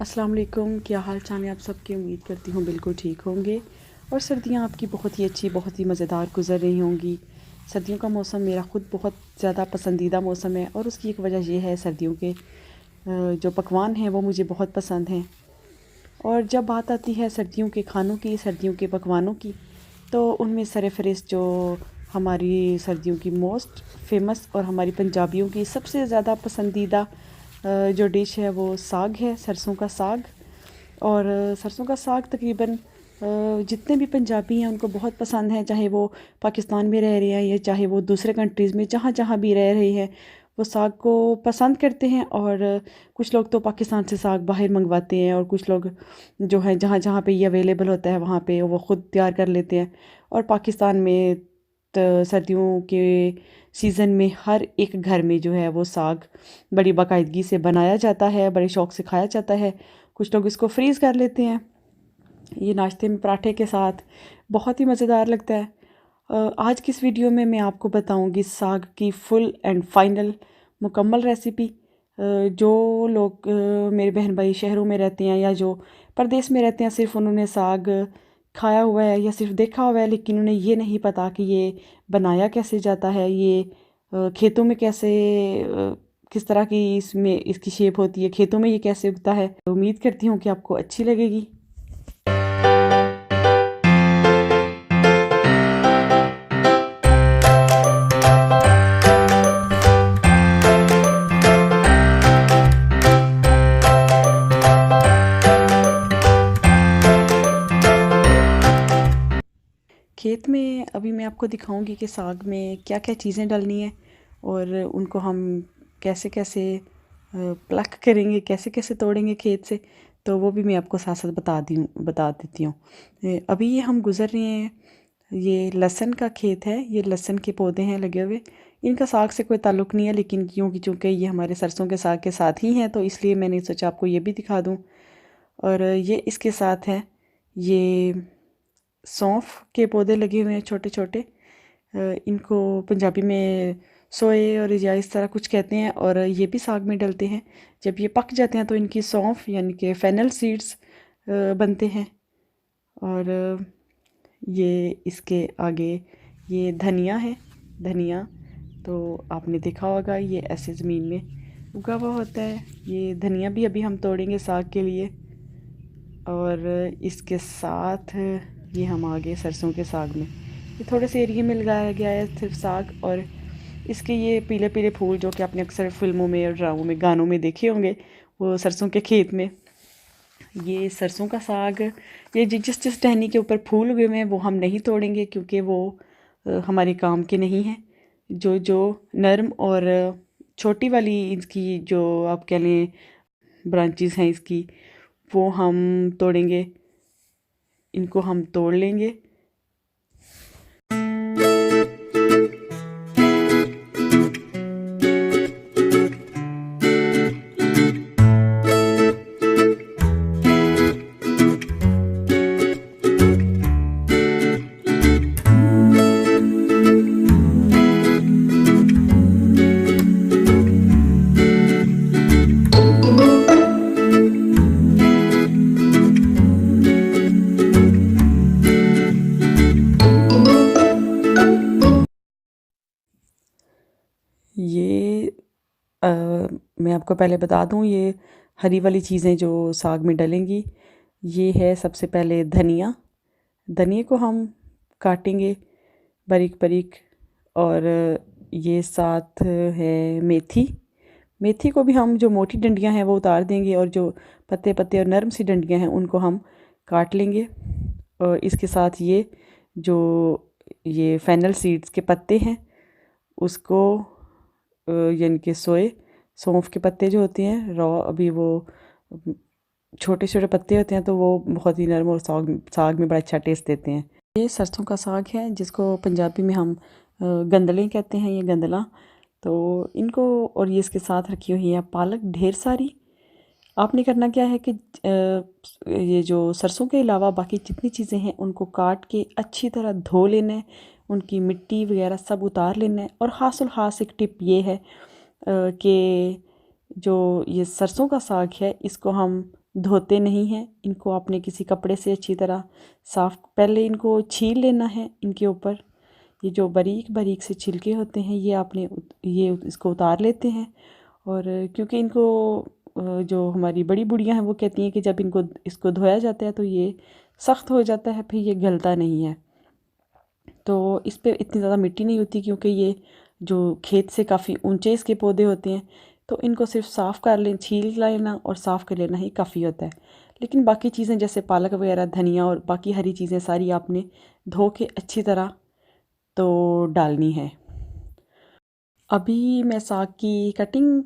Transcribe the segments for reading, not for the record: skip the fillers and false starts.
अस्सलाम वालेकुम। क्या हाल चाल है आप सबकी। उम्मीद करती हूँ बिल्कुल ठीक होंगे और सर्दियाँ आपकी बहुत ही अच्छी बहुत ही मज़ेदार गुजर रही होंगी। सर्दियों का मौसम मेरा ख़ुद बहुत ज़्यादा पसंदीदा मौसम है और उसकी एक वजह यह है सर्दियों के जो पकवान हैं वो मुझे बहुत पसंद हैं। और जब बात आती है सर्दियों के खानों की, सर्दियों के पकवानों की, तो उनमें सरफ़हरिस्त जो हमारी सर्दियों की मोस्ट फेमस और हमारी पंजाबियों की सबसे ज़्यादा पसंदीदा जो डिश है वो साग है, सरसों का साग। और सरसों का साग तकरीबन जितने भी पंजाबी हैं उनको बहुत पसंद है, चाहे वो पाकिस्तान में रह रहे हैं या चाहे वो दूसरे कंट्रीज़ में जहाँ जहाँ भी रह रहे हैं वो साग को पसंद करते हैं। और कुछ लोग तो पाकिस्तान से साग बाहर मंगवाते हैं और कुछ लोग जो है जहाँ जहाँ पे ये अवेलेबल होता है वहाँ पे वो ख़ुद तैयार कर लेते हैं। और पाकिस्तान में तो सर्दियों के सीज़न में हर एक घर में जो है वो साग बड़ी बाकायदगी से बनाया जाता है, बड़े शौक़ से खाया जाता है। कुछ लोग इसको फ्रीज़ कर लेते हैं, ये नाश्ते में पराठे के साथ बहुत ही मज़ेदार लगता है। आज की इस वीडियो में मैं आपको बताऊंगी साग की फुल एंड फाइनल मुकम्मल रेसिपी। जो लोग मेरे बहन भाई शहरों में रहते हैं या जो परदेश में रहते हैं, सिर्फ उन्होंने साग खाया हुआ है या सिर्फ देखा हुआ है, लेकिन उन्हें ये नहीं पता कि ये बनाया कैसे जाता है, ये खेतों में कैसे किस तरह की इसमें इसकी शेप होती है, खेतों में ये कैसे उगता है। उम्मीद करती हूँ कि आपको अच्छी लगेगी। खेत में अभी मैं आपको दिखाऊंगी कि साग में क्या क्या चीज़ें डालनी है और उनको हम कैसे कैसे प्लक करेंगे, कैसे कैसे तोड़ेंगे खेत से, तो वो भी मैं आपको साथ साथ बता देती हूँ। अभी ये हम गुज़र रहे हैं, ये लहसुन का खेत है, ये लहसुन के पौधे हैं लगे हुए। इनका साग से कोई ताल्लुक़ नहीं है, लेकिन क्योंकि चूँकि ये हमारे सरसों के साग के साथ ही हैं तो इसलिए मैंने सोचा आपको ये भी दिखा दूँ। और ये इसके साथ है, ये सौंफ के पौधे लगे हुए हैं छोटे छोटे। इनको पंजाबी में सोए और या इस तरह कुछ कहते हैं और ये भी साग में डलते हैं। जब ये पक जाते हैं तो इनकी सौंफ यानी कि फेनल सीड्स बनते हैं। और ये इसके आगे ये धनिया है। धनिया तो आपने देखा होगा, ये ऐसे ज़मीन में उगा हुआ होता है। ये धनिया भी अभी हम तोड़ेंगे साग के लिए। और इसके साथ ये हम आ गए सरसों के साग में। ये थोड़े से एरिया में लगाया गया है सिर्फ साग, और इसके ये पीले पीले फूल जो कि आपने अक्सर फिल्मों में और ड्रामों में गानों में देखे होंगे, वो सरसों के खेत में। ये सरसों का साग, ये जिस जिस टहनी के ऊपर फूल उगे हुए हैं वो हम नहीं तोड़ेंगे क्योंकि वो हमारे काम के नहीं हैं। जो जो नरम और छोटी वाली इसकी जो आप कह लें ब्रांचेस हैं इसकी, वो हम तोड़ेंगे, इनको हम तोड़ लेंगे। ये मैं आपको पहले बता दूं, ये हरी वाली चीज़ें जो साग में डलेंगी, ये है सबसे पहले धनिया। धनिए को हम काटेंगे बारीक बारीक। और ये साथ है मेथी। मेथी को भी हम जो मोटी डंडियां हैं वो उतार देंगे और जो पत्ते पत्ते और नरम सी डंडियां हैं उनको हम काट लेंगे। और इसके साथ ये फेनल सीड्स के पत्ते हैं उसको यानी कि सौंफ के पत्ते जो होते हैं रॉ, अभी वो छोटे छोटे पत्ते होते हैं तो वो बहुत ही नरम और साग में बड़ा अच्छा टेस्ट देते हैं। ये सरसों का साग है जिसको पंजाबी में हम गंदलें कहते हैं, ये गंदला। तो इनको, और ये इसके साथ रखी हुई है पालक ढेर सारी। आपने करना क्या है कि ये जो सरसों के अलावा बाकी जितनी चीज़ें हैं उनको काट के अच्छी तरह धो लेना है, उनकी मिट्टी वगैरह सब उतार लेना है। और हासिल खास एक टिप ये है कि जो ये सरसों का साग है इसको हम धोते नहीं हैं। इनको आपने किसी कपड़े से अच्छी तरह साफ़, पहले इनको छील लेना है। इनके ऊपर ये जो बारीक बारीक से छिलके होते हैं ये आपने ये इसको उतार लेते हैं। और क्योंकि इनको जो हमारी बड़ी बुढ़ियाँ हैं वो कहती हैं कि जब इनको इसको धोया जाता है तो ये सख्त हो जाता है, फिर ये गलता नहीं है। तो इस पे इतनी ज़्यादा मिट्टी नहीं होती क्योंकि ये जो खेत से काफ़ी ऊंचे इसके पौधे होते हैं, तो इनको सिर्फ साफ़ कर लें, छील लेना और साफ़ कर लेना ही काफ़ी होता है। लेकिन बाकी चीज़ें जैसे पालक वगैरह, धनिया और बाकी हरी चीज़ें सारी आपने धो के अच्छी तरह तो डालनी है। अभी मैं साग की कटिंग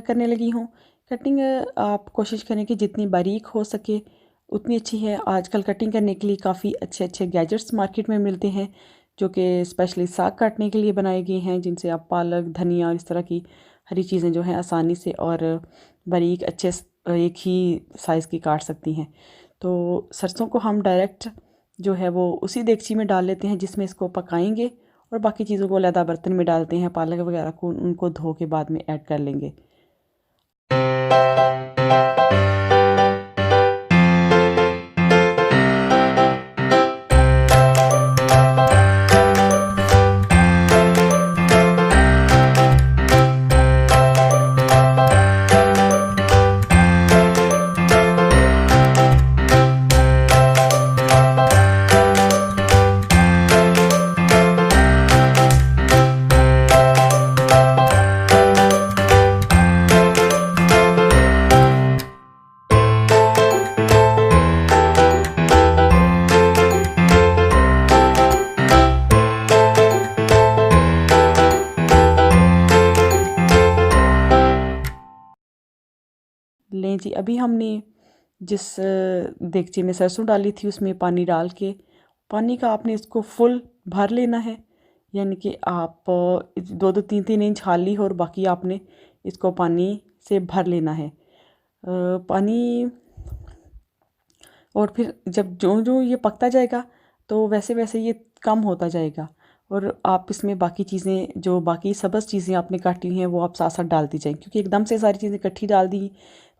करने लगी हूँ। कटिंग आप कोशिश करें कि जितनी बारीक हो सके उतनी अच्छी है। आजकल कटिंग करने के लिए काफ़ी अच्छे अच्छे गैजेट्स मार्केट में मिलते हैं जो कि स्पेशली साग काटने के लिए बनाए गए हैं, जिनसे आप पालक, धनिया और इस तरह की हरी चीज़ें जो हैं आसानी से और बारीक अच्छे एक ही साइज़ की काट सकती हैं। तो सरसों को हम डायरेक्ट जो है वो उसी देगची में डाल लेते हैं जिसमें इसको पकाएंगे, और बाकी चीज़ों को अलग बर्तन में डालते हैं। पालक वगैरह को उनको धो के बाद में ऐड कर लेंगे। लें जी, अभी हमने जिस देगचे में सरसों डाली थी उसमें पानी डाल के, पानी का आपने इसको फुल भर लेना है। यानी कि आप 2-2 3-3 इंच खाली हो और बाकी आपने इसको पानी से भर लेना है। पानी, और फिर जब जो जो ये पकता जाएगा तो वैसे वैसे ये कम होता जाएगा, और आप इसमें बाकी चीज़ें, जो बाकी सब्ज़ चीज़ें आपने काटी हुई हैं वो आप साथ साथ डालती जाएं, क्योंकि एकदम से सारी चीज़ें इकट्ठी डाल दी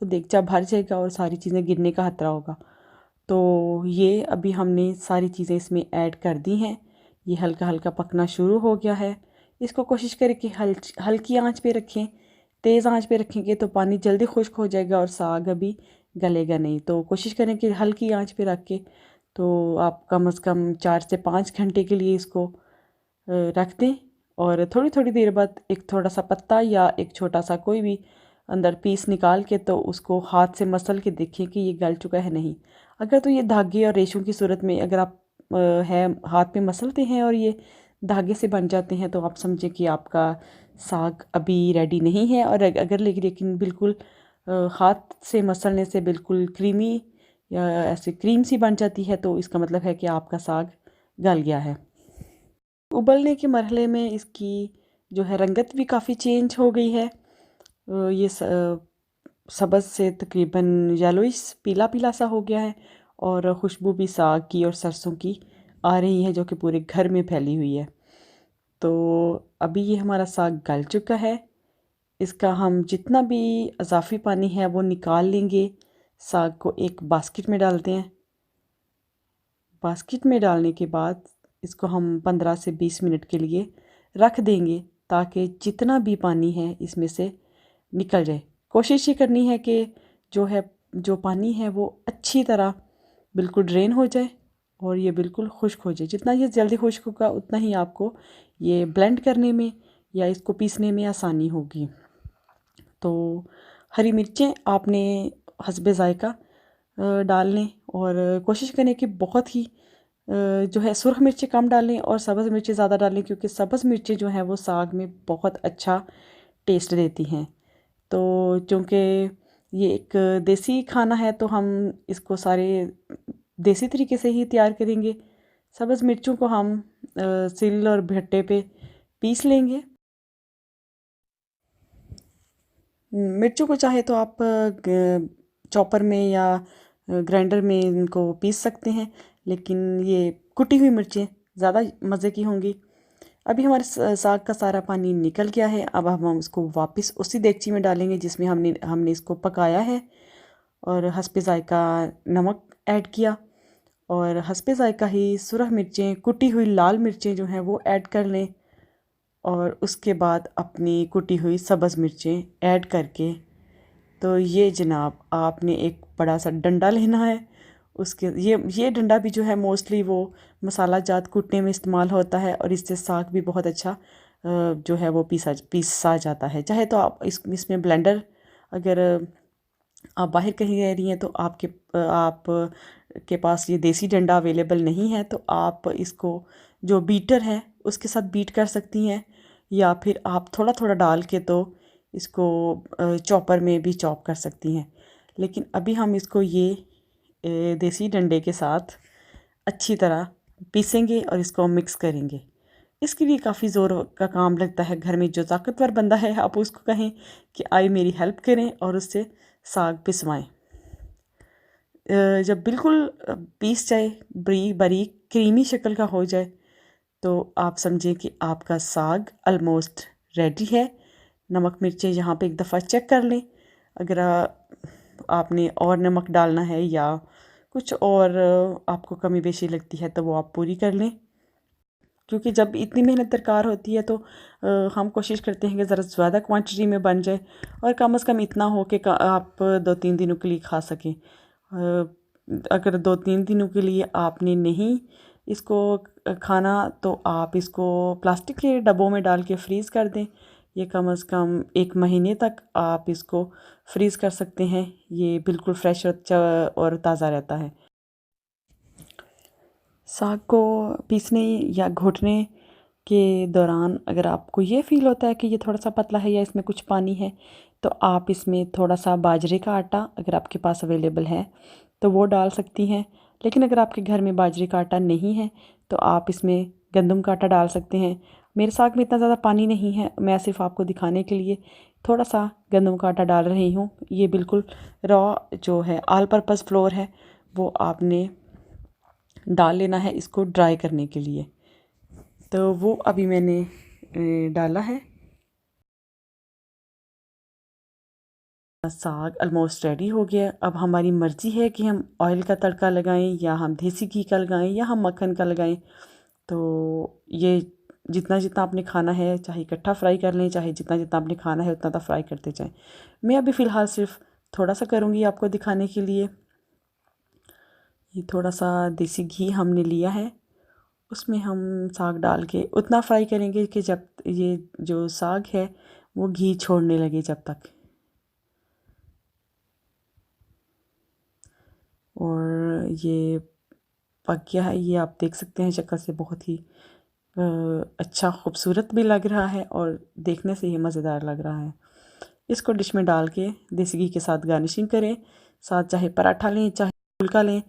तो देगचा भर जाएगा और सारी चीज़ें गिरने का खतरा होगा। तो ये अभी हमने सारी चीज़ें इसमें ऐड कर दी हैं। ये हल्का हल्का पकना शुरू हो गया है। इसको कोशिश करें कि हल्की आंच पे रखें। तेज़ आंच पे रखेंगे तो पानी जल्दी खुश्क हो जाएगा और साग अभी गलेगा नहीं। तो कोशिश करें कि हल्की आंच पे रख के तो आप कम से कम 4 से 5 घंटे के लिए इसको रख दें, और थोड़ी थोड़ी देर बाद एक थोड़ा सा पत्ता या एक छोटा सा कोई भी अंदर पीस निकाल के तो उसको हाथ से मसल के देखें कि ये गल चुका है नहीं। अगर तो ये धागे और रेशों की सूरत में अगर आप है हाथ पे मसलते हैं और ये धागे से बन जाते हैं तो आप समझें कि आपका साग अभी रेडी नहीं है। और अगर लेकिन बिल्कुल हाथ से मसलने से बिल्कुल क्रीमी या ऐसे क्रीम सी बन जाती है तो इसका मतलब है कि आपका साग गल गया है। उबलने के मरहले में इसकी जो है रंगत भी काफ़ी चेंज हो गई है। ये सब्ज़ से तकरीबन येलोइश पीला पीला सा हो गया है, और खुशबू भी साग की और सरसों की आ रही है जो कि पूरे घर में फैली हुई है। तो अभी ये हमारा साग गल चुका है। इसका हम जितना भी अज़ाफ़ी पानी है वो निकाल लेंगे। साग को एक बास्केट में डालते हैं। बास्केट में डालने के बाद इसको हम 15 से 20 मिनट के लिए रख देंगे ताकि जितना भी पानी है इसमें से निकल जाए। कोशिश ये करनी है कि जो पानी है वो अच्छी तरह बिल्कुल ड्रेन हो जाए और ये बिल्कुल खुश्क हो जाए। जितना ये जल्दी खुश्क होगा उतना ही आपको ये ब्लेंड करने में या इसको पीसने में आसानी होगी। तो हरी मिर्चें आपने हस्बे ज़ायका डाल लें, और कोशिश करें कि बहुत ही जो है सुरख मिर्ची कम डालें और सब्ज़ मिर्ची ज़्यादा डालें, क्योंकि सब्ज़ मिर्ची जो है वो साग में बहुत अच्छा टेस्ट देती हैं। तो चूँकि ये एक देसी खाना है तो हम इसको सारे देसी तरीके से ही तैयार करेंगे। सब्ज़ मिर्चों को हम सिल और भट्टे पे पीस लेंगे। मिर्चों को चाहे तो आप चॉपर में या ग्राइंडर में इनको पीस सकते हैं, लेकिन ये कुटी हुई मिर्चें ज़्यादा मज़े की होंगी। अभी हमारे साग का सारा पानी निकल गया है। अब हम इसको वापस उसी देगची में डालेंगे जिसमें हमने इसको पकाया है, और हस्बे ज़ायक़ा नमक ऐड किया और हस्बे ज़ायक़ा ही सुरख मिर्चें, कुटी हुई लाल मिर्चें जो हैं वो ऐड कर लें और उसके बाद अपनी कुटी हुई सब्ज़ मिर्चें ऐड करके तो ये जनाब आपने एक बड़ा सा डंडा लेना है। उसके ये डंडा भी जो है मोस्टली वो मसाला जात कूटने में इस्तेमाल होता है और इससे साग भी बहुत अच्छा जो है वो पीसा जाता है। चाहे तो आप इसमें ब्लेंडर, अगर आप बाहर कहीं रह रही हैं तो आप के पास ये देसी डंडा अवेलेबल नहीं है तो आप इसको जो बीटर है उसके साथ बीट कर सकती हैं, या फिर आप थोड़ा थोड़ा डाल के तो इसको चॉपर में भी चॉप कर सकती हैं। लेकिन अभी हम इसको ये देसी डंडे के साथ अच्छी तरह पीसेंगे और इसको मिक्स करेंगे। इसके लिए काफ़ी ज़ोर का काम लगता है। घर में जो ताकतवर बंदा है आप उसको कहें कि आइए मेरी हेल्प करें और उससे साग पिसवाएं। जब बिल्कुल पीस जाए, बारीक क्रीमी शक्ल का हो जाए तो आप समझें कि आपका साग ऑलमोस्ट रेडी है। नमक मिर्चें यहाँ पे एक दफ़ा चेक कर लें। अगर आपने और नमक डालना है या कुछ और आपको कमी बेशी लगती है तो वो आप पूरी कर लें, क्योंकि जब इतनी मेहनत दरकार होती है तो हम कोशिश करते हैं कि ज़रा ज़्यादा क्वांटिटी में बन जाए और कम से कम इतना हो कि आप 2-3 दिनों के लिए खा सकें। अगर 2-3 दिनों के लिए आपने नहीं इसको खाना तो आप इसको प्लास्टिक के डब्बों में डाल के फ्रीज़ कर दें। ये कम से कम 1 महीने तक आप इसको फ्रीज़ कर सकते हैं। ये बिल्कुल फ्रेश और ताज़ा रहता है। साग को पीसने या घोटने के दौरान अगर आपको ये फ़ील होता है कि ये थोड़ा सा पतला है या इसमें कुछ पानी है तो आप इसमें थोड़ा सा बाजरे का आटा अगर आपके पास अवेलेबल है तो वो डाल सकती हैं। लेकिन अगर आपके घर में बाजरे का आटा नहीं है तो आप इसमें गंदम का आटा डाल सकते हैं। मेरे साग में इतना ज़्यादा पानी नहीं है, मैं सिर्फ आपको दिखाने के लिए थोड़ा सा गंदम का आटा डाल रही हूँ। ये बिल्कुल रॉ जो है ऑल पर्पज़ फ्लोर है वो आपने डाल लेना है इसको ड्राई करने के लिए। तो वो अभी मैंने डाला है। साग ऑलमोस्ट रेडी हो गया। अब हमारी मर्ज़ी है कि हम ऑयल का तड़का लगाएं या हम देसी घी का लगाएं या हम मक्खन का लगाएं। तो ये जितना जितना आपने खाना है चाहे इकट्ठा फ्राई कर लें, चाहे जितना जितना आपने खाना है उतना तो फ्राई करते जाएं। मैं अभी फ़िलहाल सिर्फ थोड़ा सा करूँगी आपको दिखाने के लिए। ये थोड़ा सा देसी घी हमने लिया है, उसमें हम साग डाल के उतना फ्राई करेंगे कि जब ये जो साग है वो घी छोड़ने लगे जब तक। और ये पक गया है, ये आप देख सकते हैं शक्ल से बहुत ही अच्छा खूबसूरत भी लग रहा है और देखने से ही मज़ेदार लग रहा है। इसको डिश में डाल के देसी घी के साथ गार्निशिंग करें। साथ चाहे पराठा लें चाहे फुल्का लें,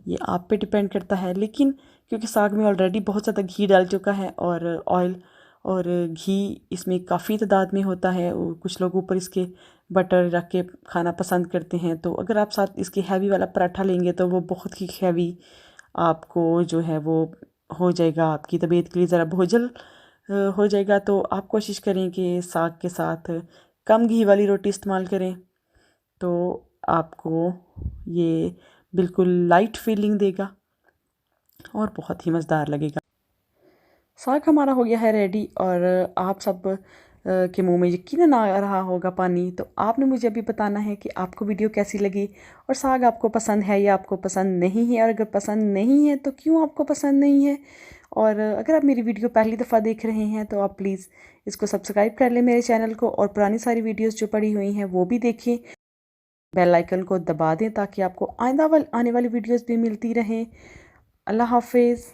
ये आप पे डिपेंड करता है। लेकिन क्योंकि साग में ऑलरेडी बहुत ज़्यादा घी डाल चुका है और ऑयल और घी इसमें काफ़ी तादाद में होता है, कुछ लोग ऊपर इसके बटर रख के खाना पसंद करते हैं। तो अगर आप साथ इसके हैवी वाला पराठा लेंगे तो वो बहुत ही हैवी आपको जो है वो हो जाएगा, आपकी तबीयत के लिए ज़रा बोझल हो जाएगा। तो आप कोशिश करें कि साग के साथ कम घी वाली रोटी इस्तेमाल करें तो आपको ये बिल्कुल लाइट फीलिंग देगा और बहुत ही मज़ेदार लगेगा। साग हमारा हो गया है रेडी और आप सब के मुंह में यकीनन आ रहा होगा पानी। तो आपने मुझे अभी बताना है कि आपको वीडियो कैसी लगी और साग आपको पसंद है या आपको पसंद नहीं है, और अगर पसंद नहीं है तो क्यों आपको पसंद नहीं है। और अगर आप मेरी वीडियो पहली दफ़ा देख रहे हैं तो आप प्लीज़ इसको सब्सक्राइब कर लें मेरे चैनल को, और पुरानी सारी वीडियोज़ जो पड़ी हुई हैं वो भी देखें। बेल आइकन को दबा दें ताकि आपको आने वाली वीडियोज़ भी मिलती रहें। अल्लाह हाफिज़।